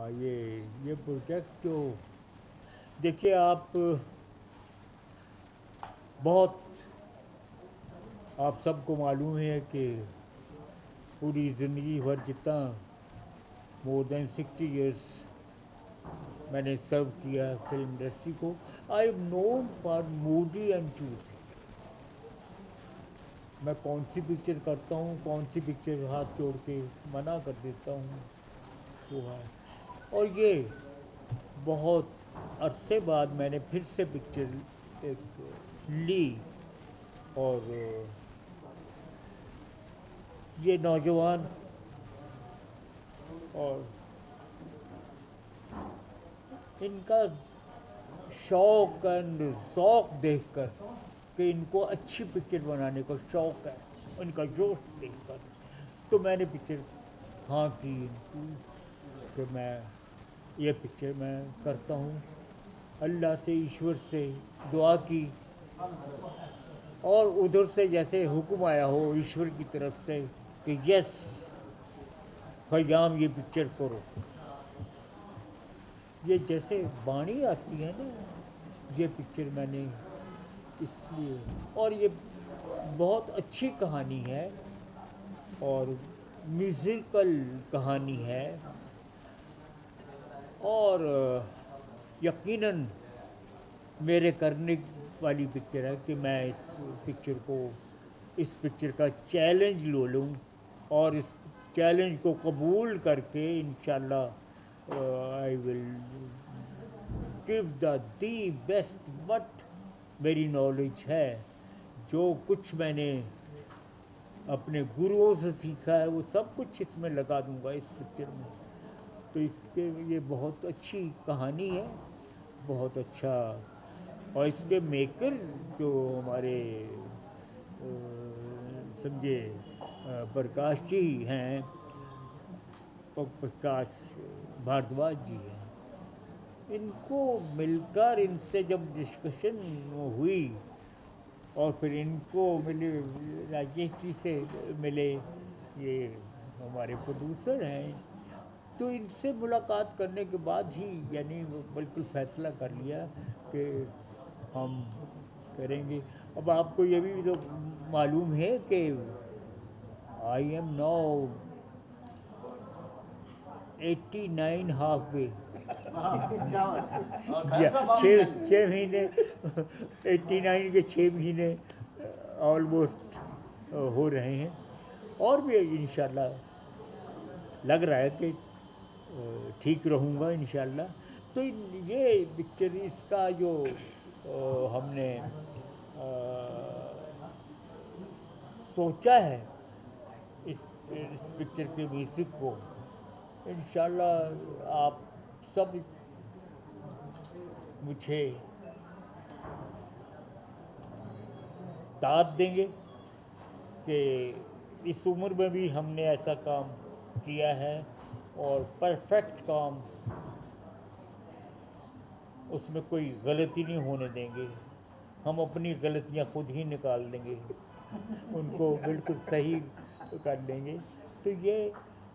ये प्रोजेक्ट जो देखिए आप बहुत आप सबको मालूम है कि पूरी ज़िंदगी भर जितना मोर देन 60 इयर्स मैंने सर्व किया है फिल्म इंडस्ट्री को। I am known for Moody and choose. मैं कौन सी पिक्चर करता हूँ, कौन सी पिक्चर हाथ जोड़ के मना कर देता हूँ, वो है। और ये बहुत अरसे बाद मैंने फिर से पिक्चर एक ली, और ये नौजवान और इनका शौक़ एंड ज़ौक़ देखकर कि इनको अच्छी पिक्चर बनाने का शौक़ है, इनका जोश देखकर, तो मैंने पिक्चर हाँ की कि मैं ये पिक्चर मैं करता हूँ। अल्लाह से, ईश्वर से दुआ की, और उधर से जैसे हुक्म आया हो ईश्वर की तरफ से कि यस ख़याम ये पिक्चर करो। ये जैसे बाणी आती है ना, ये पिक्चर मैंने इसलिए, और ये बहुत अच्छी कहानी है और म्यूज़िकल कहानी है, और यकीनन मेरे करने वाली पिक्चर है कि मैं इस पिक्चर का चैलेंज ले लूँ और इस चैलेंज को कबूल करके इंशाल्लाह I will give the best but मेरी नॉलेज है, जो कुछ मैंने अपने गुरुओं से सीखा है वो सब कुछ इसमें लगा दूंगा इस पिक्चर में। तो इसके ये बहुत अच्छी कहानी है, बहुत अच्छा। और इसके मेकर जो हमारे समझे प्रकाश जी हैं, प्रकाश भारद्वाज जी हैं, इनको मिलकर इनसे जब डिस्कशन हुई और फिर इनको मिले, राजेश जी से मिले, ये हमारे प्रोड्यूसर हैं, तो इनसे मुलाकात करने के बाद ही यानी बिल्कुल फ़ैसला कर लिया कि हम करेंगे। अब आपको ये भी तो मालूम है कि I am now 89 half way, 6 महीने 89 के 6 महीने ऑलमोस्ट हो रहे हैं, और भी इंशाल्लाह लग रहा है कि ठीक रहूँगा इंशाल्लाह। तो ये पिक्चर इसका जो हमने सोचा है इस पिक्चर के म्यूज़िक को, इंशाल्लाह आप सब मुझे दाद देंगे कि इस उम्र में भी हमने ऐसा काम किया है और परफेक्ट काम, उसमें कोई गलती नहीं होने देंगे। हम अपनी गलतियां खुद ही निकाल देंगे, उनको बिल्कुल सही कर देंगे। तो ये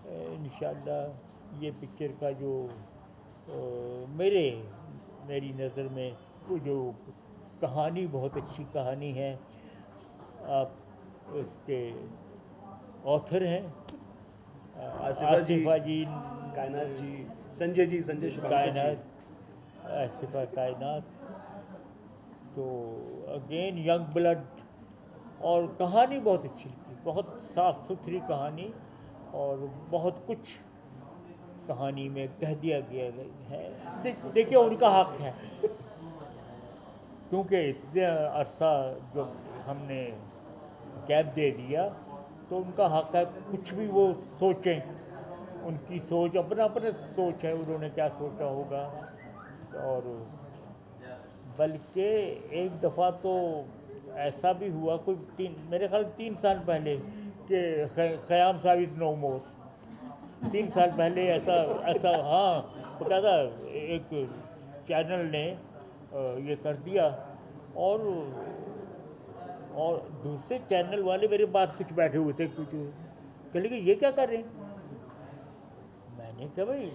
इंशाल्लाह ये पिक्चर का जो मेरी नज़र में वो जो कहानी बहुत अच्छी कहानी है। आप उसके ऑथर हैं आसिफा जी, कायनात जी, संजय कायनात, आसिफा कायनात। तो अगेन यंग ब्लड, और कहानी बहुत अच्छी थी, बहुत साफ़ सुथरी कहानी, और बहुत कुछ कहानी में कह दिया गया है। देखिए उनका हक है, क्योंकि इतने अरसा जो हमने गैप दे दिया, तो उनका हक है कुछ भी वो सोचें, उनकी सोच अपना सोच है, उन्होंने क्या सोचा होगा। और बल्कि एक दफ़ा तो ऐसा भी हुआ मेरे ख्याल 3 साल पहले कि ख़याम साहब इज़ नो मोर, 3 साल पहले ऐसा हाँ पता था, एक चैनल ने ये कर दिया, और दूसरे चैनल वाले मेरे पास कुछ बैठे हुए थे, कुछ कह लगे ये क्या कर रहे हैं। मैंने कहा भाई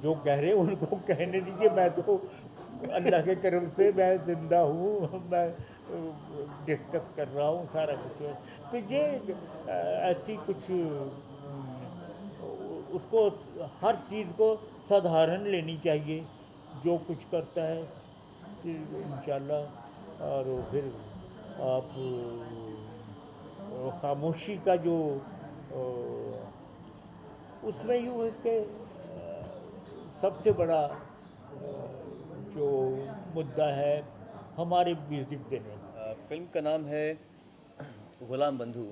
जो कह रहे हैं उनको कहने दीजिए, मैं तो अल्लाह के करम से मैं ज़िंदा हूँ, मैं डिस्कस कर रहा हूँ सारा कुछ। तो ये ऐसी कुछ उसको हर चीज़ को साधारण लेनी चाहिए जो कुछ करता है कि इंशाल्लाह। और फिर आप खामोशी का जो उसमें यूँ है कि सबसे बड़ा जो मुद्दा है हमारे म्यूज़िक देने का। फिल्म का नाम है गुलाम बंधु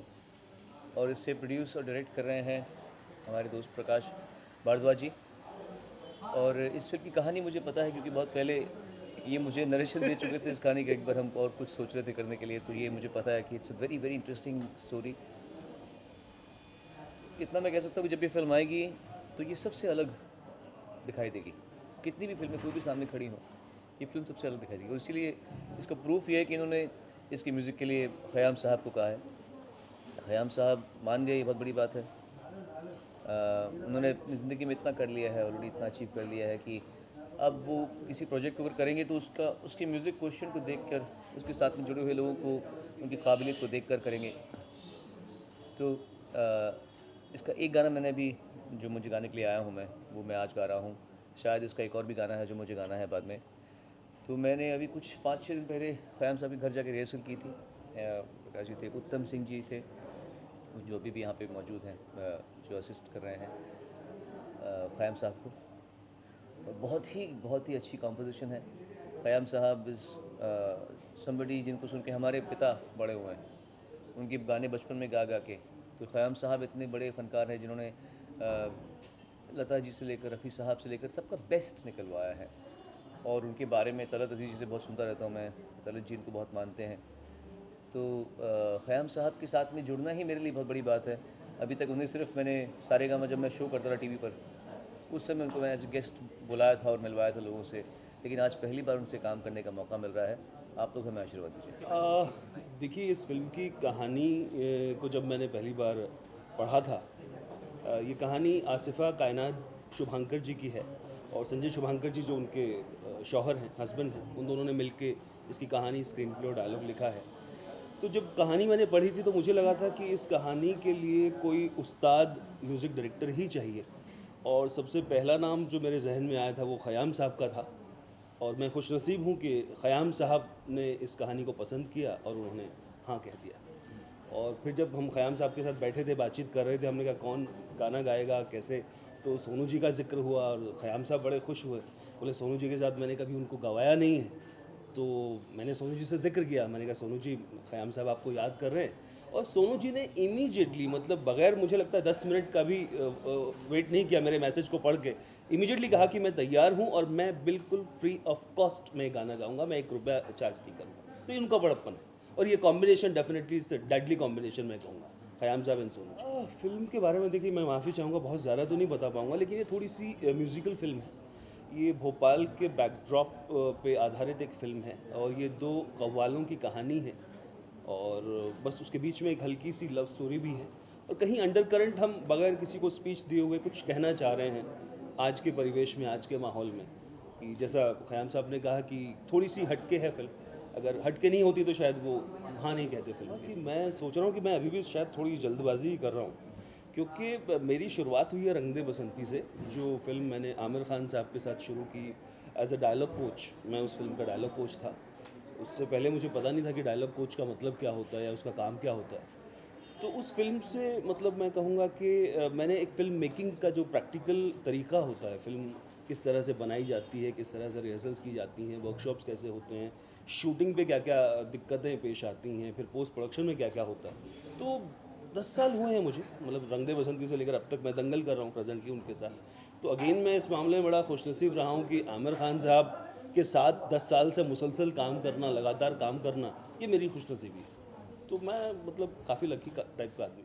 और इसे प्रोड्यूस और डायरेक्ट कर रहे हैं हमारे दोस्त प्रकाश भारद्वाज जी। और इस फिल्म की कहानी मुझे पता है क्योंकि बहुत पहले ये मुझे नरेशन दे चुके थे इस कहानी का, एक बार हम और कुछ सोच रहे थे करने के लिए, तो ये मुझे पता है कि it's a very very interesting story. इतना मैं कह सकता हूँ कि जब ये फिल्म आएगी तो ये सबसे अलग दिखाई देगी। कितनी भी फिल्में कोई भी सामने खड़ी हो, ये फिल्म सबसे अलग दिखाई देगी। और इसीलिए इसका प्रूफ ये है कि इन्होंने इसके म्यूज़िक के लिए ख़याम साहब को कहा है। ख़याम साहब मान गए, ये बहुत बड़ी बात है। उन्होंने अपनी ज़िंदगी में इतना कर लिया है ऑलरेडी, इतना अचीव कर लिया है कि अब वो किसी प्रोजेक्ट को अगर करेंगे तो उसके म्यूज़िक क्वेश्चन को देखकर, उसके साथ में जुड़े हुए लोगों को, उनकी काबिलियत को देखकर करेंगे। तो इसका एक गाना मैंने अभी जो मुझे गाने के लिए आया हूँ वो मैं आज गा रहा हूँ। शायद इसका एक और भी गाना है जो मुझे गाना है बाद में। तो मैंने अभी कुछ 5-6 दिन पहले ख़याम साहब के घर जाके रिहर्सल की थी। प्रकाश जी थे, उत्तम सिंह जी थे जो अभी भी यहाँ पे मौजूद हैं, जो असिस्ट कर रहे हैं ख़याम साहब को। और बहुत ही अच्छी कॉम्पोजिशन है। ख़याम साहब इज़ समबडी जिनको सुन के हमारे पिता बड़े हुए हैं, उनके गाने बचपन में गा गा के। तो ख़याम साहब इतने बड़े फ़नकार हैं जिन्होंने लता जी से लेकर रफ़ी साहब से लेकर सबका बेस्ट निकलवाया है। और उनके बारे में तलत अज़ीज़ जी से बहुत सुनता रहता हूँ मैं, तलत जी इनको बहुत मानते हैं। तो ख़याम साहब के साथ में जुड़ना ही मेरे लिए बहुत बड़ी बात है। अभी तक उन्हें सिर्फ मैंने सारेगामा जब मैं शो करता था टीवी पर, उस समय उनको मैं एज ए गेस्ट बुलाया था और मिलवाया था लोगों से, लेकिन आज पहली बार उनसे काम करने का मौका मिल रहा है। आप लोग हमें आशीर्वाद दीजिए। देखिए, इस फिल्म की कहानी को जब मैंने पहली बार पढ़ा था, ये कहानी आसिफ़ा कायनात शुभांकर जी की है और संजय शुभांकर जी जो उनके शौहर हैं, हस्बैंड हैं, उन दोनों ने मिलके इसकी कहानी, स्क्रीन प्ले और डायलॉग लिखा है। तो जब कहानी मैंने पढ़ी थी तो मुझे लगा था कि इस कहानी के लिए कोई उस्ताद म्यूज़िक डायरेक्टर ही चाहिए, और सबसे पहला नाम जो मेरे जहन में आया था वो ख़याम साहब का था। और मैं खुशनसीब हूँ कि ख़याम साहब ने इस कहानी को पसंद किया और उन्होंने हाँ कह दिया। और फिर जब हम ख़याम साहब के साथ बैठे थे, बातचीत कर रहे थे, हमने कहा कौन गाना गाएगा, कैसे, तो सोनू जी का जिक्र हुआ और ख़याम साहब बड़े खुश हुए। बोले सोनू जी के साथ मैंने कभी उनको गवाया नहीं है। तो मैंने सोनू जी से जिक्र किया, मैंने कहा सोनू जी ख़याम साहब आपको याद कर रहे हैं। और सोनू जी ने इमीडिएटली, मतलब बग़ैर मुझे लगता है 10 मिनट का भी वेट नहीं किया, मेरे मैसेज को पढ़ के इमीडिएटली कहा कि मैं तैयार हूँ और मैं बिल्कुल फ्री ऑफ कॉस्ट में गाना गाऊंगा, मैं 1 रुपया चार्ज नहीं करूँगा। तो ये उनका बड़प्पन है और ये कॉम्बिनेशन डेफिनेटली डेडली कॉम्बिनेशन मैं कहूँगा, ख़याम साहब एंड सोनू जी। फिल्म के बारे में देखिए, मैं माफ़ी चाहूँगा, बहुत ज़्यादा तो नहीं बता पाऊँगा, लेकिन ये थोड़ी सी म्यूज़िकल फिल्म है। ये भोपाल के बैकड्रॉप पे आधारित एक फ़िल्म है और ये 2 कव्वालों की कहानी है और बस उसके बीच में एक हल्की सी लव स्टोरी भी है। और कहीं अंडर करंट हम बगैर किसी को स्पीच दिए हुए कुछ कहना चाह रहे हैं आज के परिवेश में, आज के माहौल में, कि जैसा ख़याम साहब ने कहा कि थोड़ी सी हटके है फिल्म। अगर हटके नहीं होती तो शायद वो हाँ नहीं कहते फिल्म की। मैं सोच रहा हूँ कि मैं अभी भी शायद थोड़ी जल्दबाजी ही कर रहा हूँ, क्योंकि मेरी शुरुआत हुई है रंग दे बसंती से, जो फिल्म मैंने आमिर खान साहब के साथ शुरू की एज अ डायलॉग कोच। मैं उस फिल्म का डायलॉग कोच था। उससे पहले मुझे पता नहीं था कि डायलॉग कोच का मतलब क्या होता है या उसका काम क्या होता है। तो उस फिल्म से मतलब मैं कहूँगा कि मैंने एक फ़िल्म मेकिंग का जो प्रैक्टिकल तरीका होता है, फ़िल्म किस तरह से बनाई जाती है, किस तरह से रिहर्सल्स की जाती हैं, वर्कशॉप्स कैसे होते हैं, शूटिंग पे क्या क्या दिक्कतें पेश आती हैं, फिर पोस्ट प्रोडक्शन में क्या क्या होता है। तो 10 साल हुए हैं मुझे, मतलब रंग दे बसंती से लेकर अब तक मैं दंगल कर रहा हूँ प्रेजेंटली उनके साथ। तो अगेन मैं इस मामले में बड़ा खुशनसीब रहा हूँ कि आमिर खान साहब के साथ 10 साल से मुसलसल काम करना, लगातार काम करना, ये मेरी खुशनसीबी है। तो मैं मतलब काफ़ी लकी टाइप का आदमी।